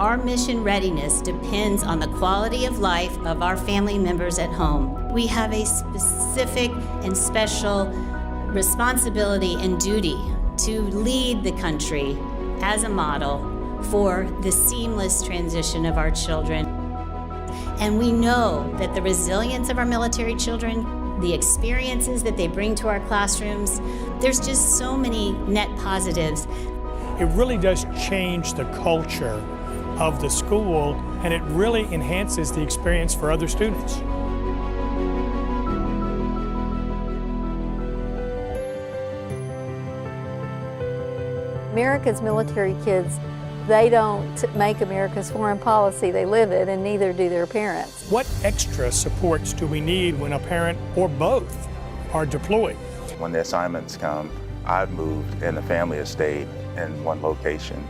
Our mission readiness depends on the quality of life of our family members at home. We have a specific and special responsibility and duty to lead the country as a model for the seamless transition of our children. And we know that the resilience of our military children, the experiences that they bring to our classrooms, there's just so many net positives. It really does change the culture of the school, and it really enhances the experience for other students. America's military kids, they don't make America's foreign policy, they live it, and neither do their parents. What extra supports do we need when a parent or both are deployed? When the assignments come, I've moved in the family estate in one location.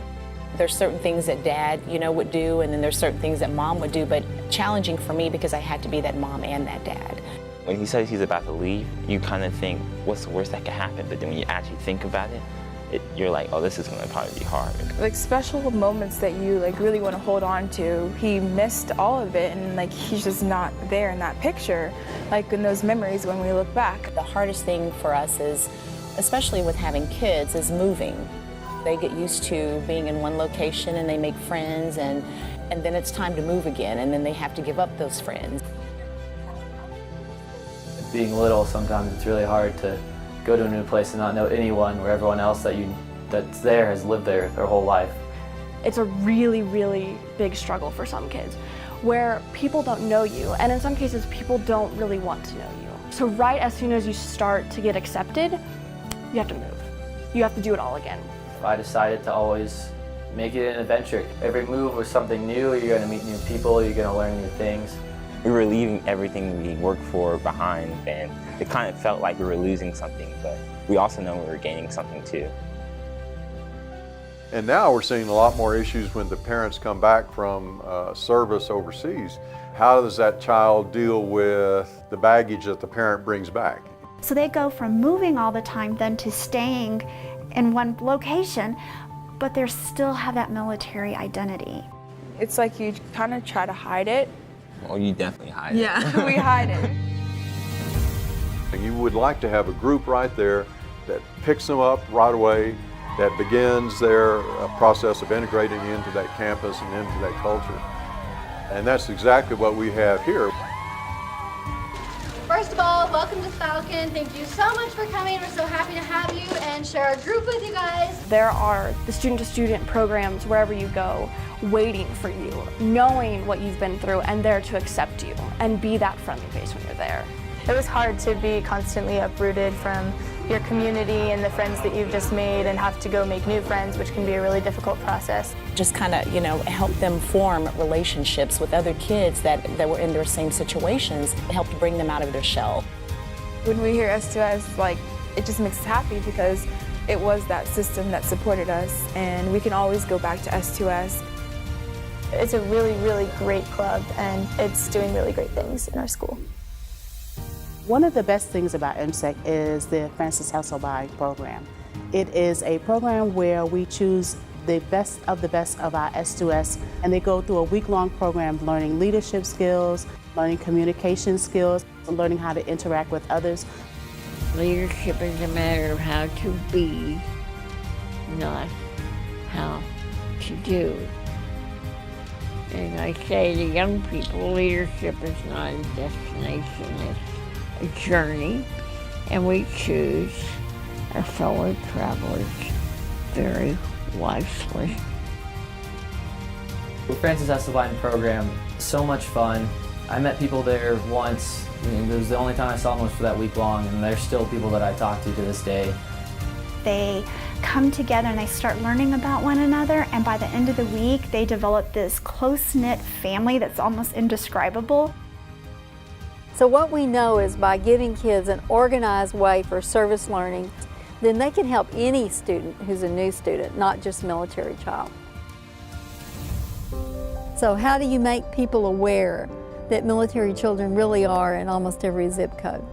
There's certain things that Dad, would do, and then there's certain things that Mom would do, but challenging for me because I had to be that mom and that dad. When he says he's about to leave, you kind of think, what's the worst that could happen? But then when you actually think about it, you're like, oh, this is going to probably be hard. Like special moments that you really want to hold on to. He missed all of it, and he's just not there in that picture, in those memories when we look back. The hardest thing for us is, especially with having kids, is moving. They get used to being in one location and they make friends, and then it's time to move again, and then they have to give up those friends. Being little, sometimes it's really hard to go to a new place and not know anyone, where everyone else that's there has lived there their whole life. It's a really, really big struggle for some kids, where people don't know you, and in some cases people don't really want to know you. So right as soon as you start to get accepted, you have to move. You have to do it all again. I decided to always make it an adventure. Every move was something new. You're going to meet new people, you're going to learn new things. We were leaving everything we worked for behind, and it kind of felt like we were losing something, but we also know we were gaining something too. And now we're seeing a lot more issues when the parents come back from service overseas. How does that child deal with the baggage that the parent brings back? So they go from moving all the time then to staying in one location, but they still have that military identity. It's like you kind of try to hide it. Well, you definitely hide it. Yeah, we hide it. You would like to have a group right there that picks them up right away, that begins their process of integrating into that campus and into that culture. And that's exactly what we have here. First of all, welcome to Falcon. Thank you so much for coming. We're so happy to have you and share our group with you guys. There are the student-to-student programs wherever you go, waiting for you, knowing what you've been through, and there to accept you and be that friendly face when you're there. It was hard to be constantly uprooted from your community and the friends that you've just made and have to go make new friends, which can be a really difficult process. Just kind of, help them form relationships with other kids that were in their same situations. It helped bring them out of their shell. When we hear S2S, it just makes us happy because it was that system that supported us, and we can always go back to S2S. It's a really, really great club, and it's doing really great things in our school. One of the best things about MSAIC is the Francis Hasselby program. It is a program where we choose the best of our S2S, and they go through a week-long program learning leadership skills, learning communication skills, learning how to interact with others. Leadership is a matter of how to be, not how to do. And I say to young people, leadership is not a destination, it's a journey, and we choose our fellow travelers very wisely. The Francis Hasselby program, so much fun. I met people there once. It was the only time I saw them was for that week long, and there's still people that I talk to this day. They come together and they start learning about one another, and by the end of the week they develop this close-knit family that's almost indescribable. So what we know is by giving kids an organized way for service learning, then they can help any student who's a new student, not just military child. So how do you make people aware that military children really are in almost every zip code?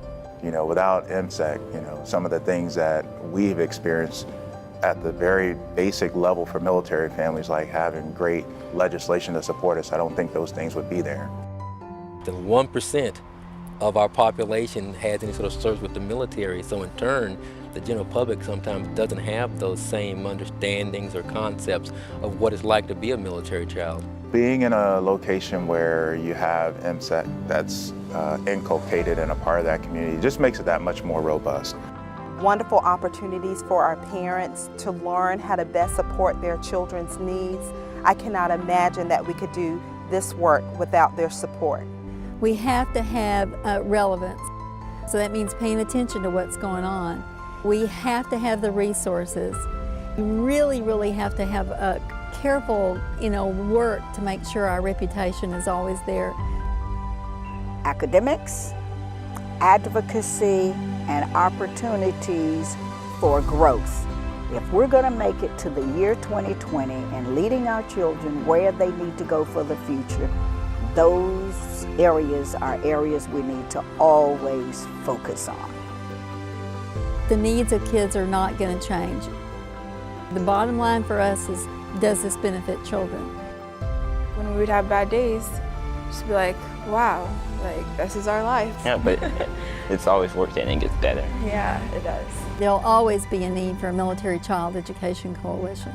Without MSAIC, some of the things that we've experienced at the very basic level for military families, like having great legislation to support us, I don't think those things would be there. The 1% of our population has any sort of service with the military, so in turn, the general public sometimes doesn't have those same understandings or concepts of what it's like to be a military child. Being in a location where you have MSEC that's inculcated and a part of that community just makes it that much more robust. Wonderful opportunities for our parents to learn how to best support their children's needs. I cannot imagine that we could do this work without their support. We have to have relevance, so that means paying attention to what's going on. We have to have the resources. We really have to have a careful, work to make sure our reputation is always there. Academics, advocacy, and opportunities for growth. If we're going to make it to the year 2020 and leading our children where they need to go for the future, those areas are areas we need to always focus on. The needs of kids are not going to change. The bottom line for us is, does this benefit children? When we would have bad days, just be like, wow, like this is our life. Yeah, but it's always worked and it gets better. Yeah, it does. There'll always be a need for a military child education coalition.